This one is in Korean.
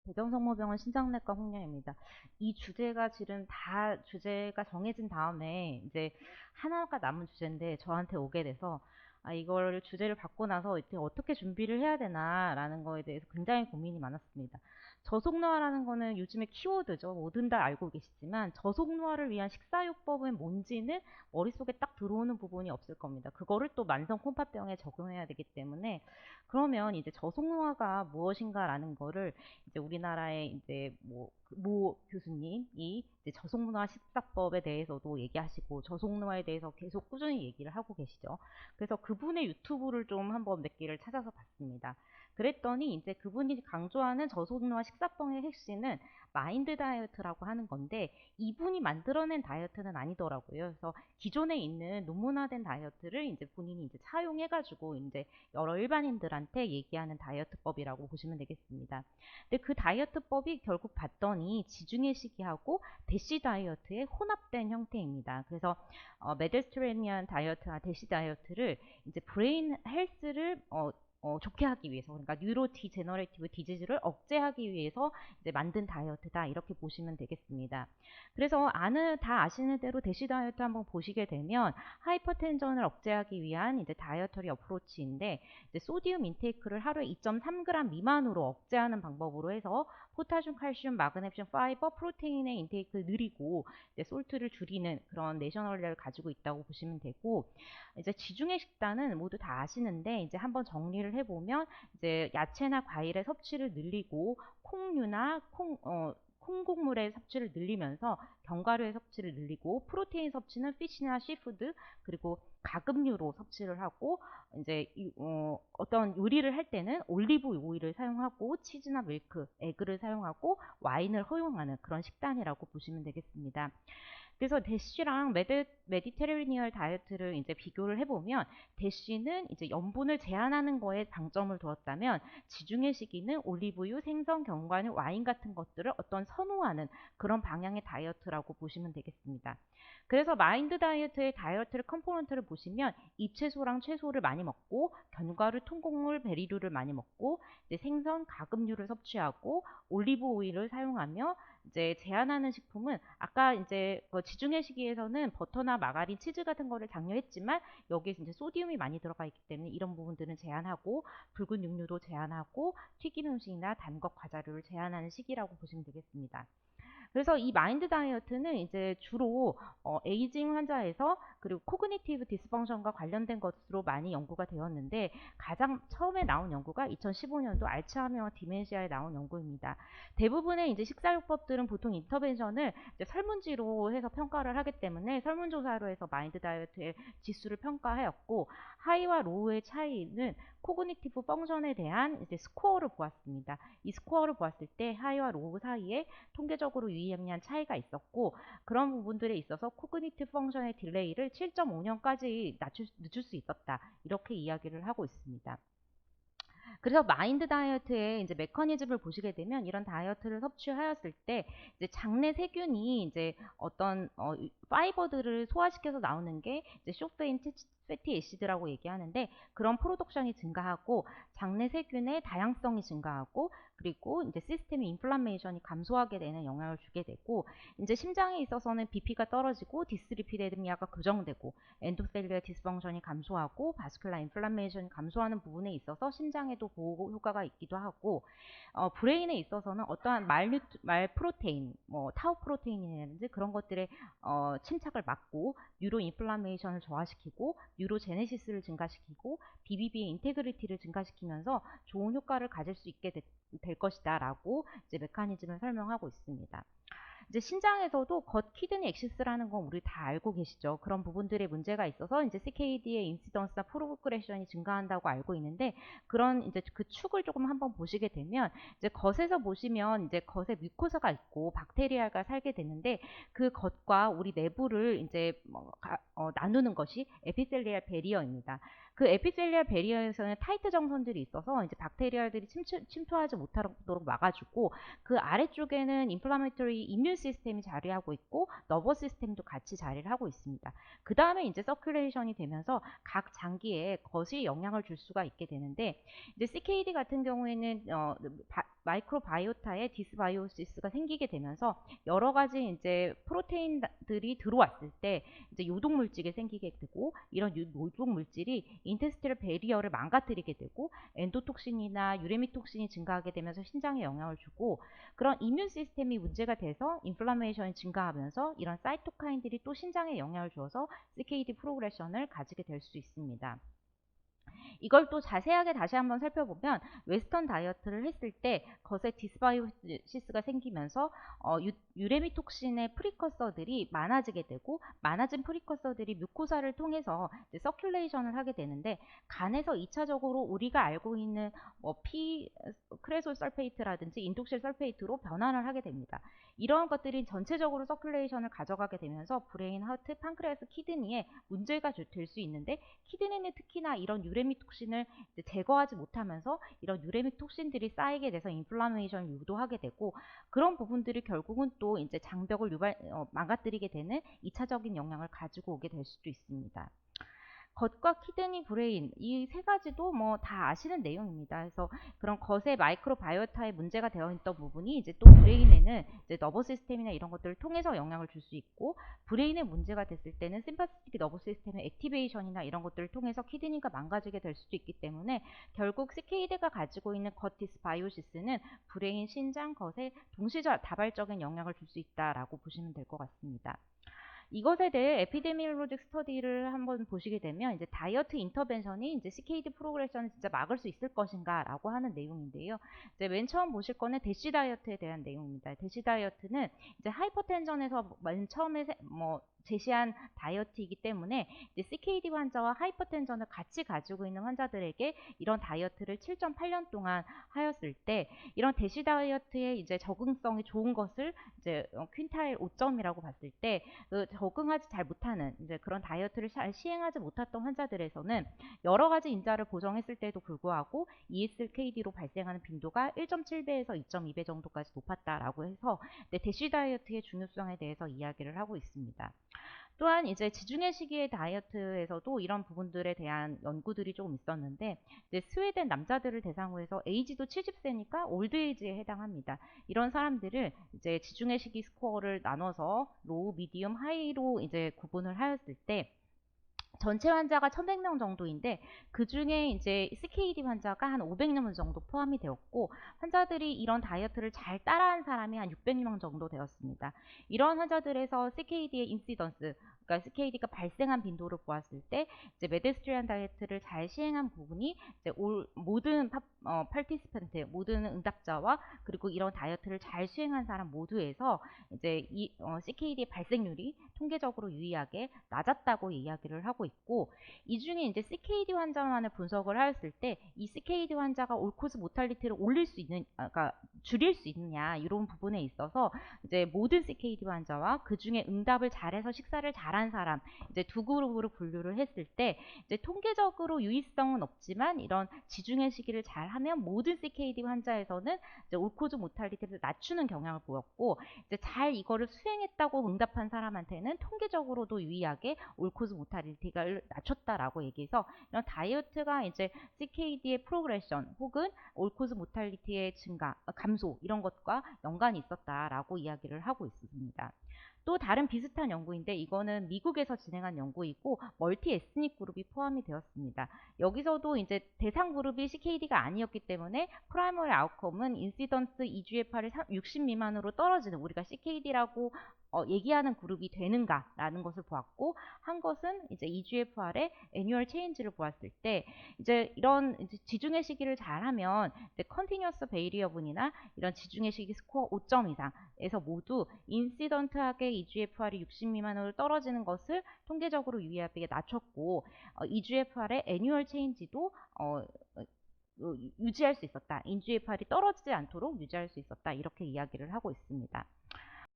대정성모병원 신장내과 홍련입니다. 이 주제가 지금 다 주제가 정해진 다음에 이제 하나가 남은 주제인데 저한테 오게 돼서 이걸 주제를 받고 나서 이제 어떻게 준비를 해야 되나라는 거에 대해서 굉장히 고민이 많았습니다. 저속노화라는 거는 요즘에 키워드죠. 뭐든 다 알고 계시지만 저속노화를 위한 식사요법은 뭔지는 머릿속에 딱 들어오는 부분이 없을 겁니다. 그거를 또 만성 콩팥병에 적용해야 되기 때문에 그러면 이제 저속노화가 무엇인가라는 거를 이제 우리나라의 이제 모 교수님이 이제 저속노화 식사법에 대해서도 얘기하시고 저속노화에 대해서 계속 꾸준히 얘기를 하고 계시죠. 그래서 그분의 유튜브를 좀 한번 몇 개를 찾아서 봤습니다. 그랬더니 이제 그분이 강조하는 저속노화 식사법의 핵심은 마인드 다이어트라고 하는 건데 이분이 만들어낸 다이어트는 아니더라고요. 그래서 기존에 있는 논문화된 다이어트를 이제 본인이 이제 차용해가지고 이제 여러 일반인들한테 얘기하는 다이어트법이라고 보시면 되겠습니다. 근데 그 다이어트법이 결국 봤더니 지중해 시기하고 대시 다이어트의 혼합된 형태입니다. 그래서 메디터레니안 다이어트와 대시 다이어트를 이제 브레인 헬스를 좋게 하기 위해서, 그러니까 뉴로 디제너레이티브 디지즈를 억제하기 위해서 이제 만든 다이어트다, 이렇게 보시면 되겠습니다. 그래서 다 아시는 대로 대시 다이어트 한번 보시게 되면 하이퍼텐전을 억제하기 위한 이제 다이어터리 어프로치인데 이제 소디움 인테이크를 하루에 2.3g 미만으로 억제하는 방법으로 해서 포타슘, 칼슘, 마그네슘, 파이버, 프로테인의 인테이크를 늘리고 이제 솔트를 줄이는 그런 내셔널리를 가지고 있다고 보시면 되고, 이제 지중해 식단은 모두 다 아시는데 이제 한번 정리를 해보면 이제 야채나 과일의 섭취를 늘리고 콩류나 콩국물의 섭취를 늘리면서 견과류의 섭취를 늘리고 프로테인 섭취는 피시나 시푸드 그리고 가금류로 섭취를 하고 이제 어떤 요리를 할 때는 올리브 오일을 사용하고 치즈나 밀크, 에그를 사용하고 와인을 허용하는 그런 식단이라고 보시면 되겠습니다. 그래서 대쉬랑 메디테레니얼 다이어트를 이제 비교를 해보면 대쉬는 이제 염분을 제한하는 거에 방점을 두었다면 지중해 시기는 올리브유, 생선, 견과류, 와인 같은 것들을 어떤 선호하는 그런 방향의 다이어트라고 보시면 되겠습니다. 그래서 마인드 다이어트의 다이어트를 컴포넌트를 보시면 잎채소랑 채소를 많이 먹고 견과류, 통곡물, 베리류를 많이 먹고 이제 생선, 가금류를 섭취하고 올리브 오일을 사용하며 이제 제한하는 식품은 아까 이제 지중해 시기에서는 버터나 마가린, 치즈 같은 거를 장려했지만 여기에 이제 소디움이 많이 들어가 있기 때문에 이런 부분들은 제한하고 붉은 육류도 제한하고 튀김 음식이나 단 것, 과자류를 제한하는 시기라고 보시면 되겠습니다. 그래서 이 마인드 다이어트는 이제 주로 에이징 환자에서 그리고 코그니티브 디스펑션과 관련된 것으로 많이 연구가 되었는데 가장 처음에 나온 연구가 2015년도 알츠하이머 디멘시아에 나온 연구입니다. 대부분의 이제 식사요법들은 보통 인터벤션을 이제 설문지로 해서 평가를 하기 때문에 설문조사로 해서 마인드 다이어트의 지수를 평가하였고 하이와 로우의 차이는 코그니티브 펑션에 대한 이제 스코어를 보았습니다. 이 스코어를 보았을 때 하이와 로우 사이에 통계적으로 유의미한 차이가 있었고 그런 부분들에 있어서 코그니티브 펑션의 딜레이를 7.5년까지 늦출 수 있었다. 이렇게 이야기를 하고 있습니다. 그래서 마인드 다이어트의 이제 메커니즘을 보시게 되면 이런 다이어트를 섭취하였을 때 이제 장내 세균이 이제 어떤 파이버들을 소화시켜서 나오는 게 이제 쇼페인 패티 애시드라고 얘기하는데 그런 프로덕션이 증가하고 장내 세균의 다양성이 증가하고 그리고 이제 시스템의 인플라메이션이 감소하게 되는 영향을 주게 되고 이제 심장에 있어서는 BP가 떨어지고 디스리피데미아가 교정되고 엔도셀리아 디스펑션이 감소하고 바스큘라 인플라메이션이 감소하는 부분에 있어서 심장에도 보호 효과가 있기도 하고 브레인에 있어서는 어떠한 말프로테인, 타우 프로테인이라든지 그런 것들의 침착을 막고 뉴로 인플라메이션을 저하시키고 뉴로제네시스를 증가시키고 BBB의 인테그리티를 증가시키면서 좋은 효과를 가질 수 있게 될 것이다 라고 이제 메커니즘을 설명하고 있습니다. 이제 신장에서도 겉 키드니 엑시스라는 건 우리 다 알고 계시죠. 그런 부분들의 문제가 있어서 이제 CKD의 인시던스나 프로그레션이 증가한다고 알고 있는데 그런 이제 그 축을 조금 한번 보시게 되면 이제 겉에서 보시면 이제 겉에 뮤코사가 있고 박테리아가 살게 되는데 그 겉과 우리 내부를 이제 나누는 것이 에피셀리알 베리어입니다. 그 에피셀리얼 베리어에서는 타이트 정선들이 있어서 이제 박테리아들이 침투하지 못하도록 막아주고, 그 아래쪽에는 인플라메이터리 이뮨 시스템이 자리하고 있고 너버스 시스템도 같이 자리를 하고 있습니다. 그 다음에 이제 서큘레이션이 되면서 각 장기에 거시 영향을 줄 수가 있게 되는데, 이제 CKD 같은 경우에는 마이크로바이오타에 디스바이오시스가 생기게 되면서 여러 가지 이제 프로테인들이 들어왔을 때 이제 요독 물질이 생기게 되고, 이런 요독 물질이 인테스티럴 베리어를 망가뜨리게 되고 엔도톡신이나 유레미톡신이 증가하게 되면서 신장에 영향을 주고, 그런 이뮨 시스템이 문제가 돼서 인플라메이션이 증가하면서 이런 사이토카인들이 또 신장에 영향을 주어서 CKD 프로그레션을 가지게 될 수 있습니다. 이걸 또 자세하게 다시 한번 살펴보면, 웨스턴 다이어트를 했을 때 겉에 디스바이오시스가 생기면서 유레미톡신의 프리커서들이 많아지게 되고, 많아진 프리커서들이 뮤코사를 통해서 이제 서큘레이션을 하게 되는데, 간에서 2차적으로 우리가 알고 있는 크레솔 설페이트라든지 인독실 설페이트로 변환을 하게 됩니다. 이러한 것들이 전체적으로 서큘레이션을 가져가게 되면서 브레인, 하트, 판크레아스, 키드니에 문제가 될 수 있는데, 키드니는 특히나 이런 유레미톡신을 제거하지 못하면서 이런 유레미톡신들이 쌓이게 돼서 인플라메이션을 유도하게 되고, 그런 부분들이 결국은 또 이제 장벽을 망가뜨리게 되는 2차적인 영향을 가지고 오게 될 수도 있습니다. 겉과 키드니, 브레인, 이 세 가지도 뭐 다 아시는 내용입니다. 그래서 그런 겉의 마이크로바이오타에 문제가 되어 있던 부분이 이제 또 브레인에는 이제 너버 시스템이나 이런 것들을 통해서 영향을 줄 수 있고, 브레인에 문제가 됐을 때는 심파티틱 너버 시스템의 액티베이션이나 이런 것들을 통해서 키드니가 망가지게 될 수도 있기 때문에, 결국 CKD가 가지고 있는 겉 디스바이오시스는 브레인, 신장, 겉에 동시다발적인 영향을 줄 수 있다라고 보시면 될 것 같습니다. 이것에 대해 에피데미올로직 스터디를 한번 보시게 되면, 이제 다이어트 인터벤션이 이제 CKD 프로그레션을 진짜 막을 수 있을 것인가라고 하는 내용인데요. 이제 맨 처음 보실 거는 대시 다이어트에 대한 내용입니다. 대시 다이어트는 이제 하이퍼텐션에서 맨 처음에 제시한 다이어트이기 때문에, 이제 CKD 환자와 하이퍼텐션을 같이 가지고 있는 환자들에게 이런 다이어트를 7.8년 동안 하였을 때, 이런 대시 다이어트의 이제 적응성이 좋은 것을 이제 퀸타일 5점이라고 봤을 때, 적응하지 잘 못하는 이제 그런 다이어트를 잘 시행하지 못했던 환자들에서는 여러 가지 인자를 보정했을 때도 불구하고 ESKD로 발생하는 빈도가 1.7배에서 2.2배 정도까지 높았다라고 해서 대시 다이어트의 중요성에 대해서 이야기를 하고 있습니다. 또한 이제 지중해 시기의 다이어트에서도 이런 부분들에 대한 연구들이 조금 있었는데, 이제 스웨덴 남자들을 대상으로 해서 에이지도 70세니까 올드에이지에 해당합니다. 이런 사람들을 이제 지중해 시기 스코어를 나눠서 로우, 미디움, 하이로 이제 구분을 하였을 때, 전체 환자가 1100명 정도인데, 그 중에 이제 CKD 환자가 한 500명 정도 포함이 되었고, 환자들이 이런 다이어트를 잘 따라한 사람이 한 600명 정도 되었습니다. 이런 환자들에서 CKD의 인시던스, 그러니까 CKD가 발생한 빈도를 보았을 때, 이제 메데스트리안 다이어트를 잘 시행한 부분이 이제 모든 파티시펀트, 모든 응답자와 그리고 이런 다이어트를 잘 수행한 사람 모두에서 이제 이 CKD의 발생률이 통계적으로 유의하게 낮았다고 이야기를 하고 있고, 이 중에 이제 CKD 환자만을 분석을 하였을 때, 이 CKD 환자가 올코즈 모탈리티를 그러니까 줄일 수 있느냐, 이런 부분에 있어서 이제 모든 CKD 환자와 그 중에 응답을 잘해서 식사를 잘한 사람, 이제 두 그룹으로 분류를 했을 때, 이제 통계적으로 유의성은 없지만 이런 지중해 시기를 잘하면 모든 CKD 환자에서는 이제 올코즈 모탈리티를 낮추는 경향을 보였고, 이제 잘 이거를 수행했다고 응답한 사람한테는 통계적으로도 유의하게 올코즈 모탈리티가 낮췄다라고 얘기해서, 이런 다이어트가 이제 CKD의 프로그레션 혹은 올코즈 모탈리티의 감소, 이런 것과 연관이 있었다라고 이야기를 하고 있습니다. 또 다른 비슷한 연구인데, 이거는 미국에서 진행한 연구이고 멀티 에스닉 그룹이 포함이 되었습니다. 여기서도 이제 대상 그룹이 CKD가 아니었기 때문에 프라이머리 아웃컴은 인시던스 EGFR이 60 미만으로 떨어지는, 우리가 CKD라고 얘기하는 그룹이 되는가라는 것을 보았고, 한 것은 이제 EGFR의 애뉴얼 체인지를 보았을 때, 이제 이런 이제 지중해 시기를 잘하면 이제 컨티뉴어스 베이리어분이나 이런 지중해 시기 스코어 5점 이상에서 모두 인시던트하게 EGFR이 60 미만으로 떨어지는 것을 통계적으로 유의하게 낮췄고, EGFR의 애뉴얼 체인지도 유지할 수 있었다. EGFR이 떨어지지 않도록 유지할 수 있었다. 이렇게 이야기를 하고 있습니다.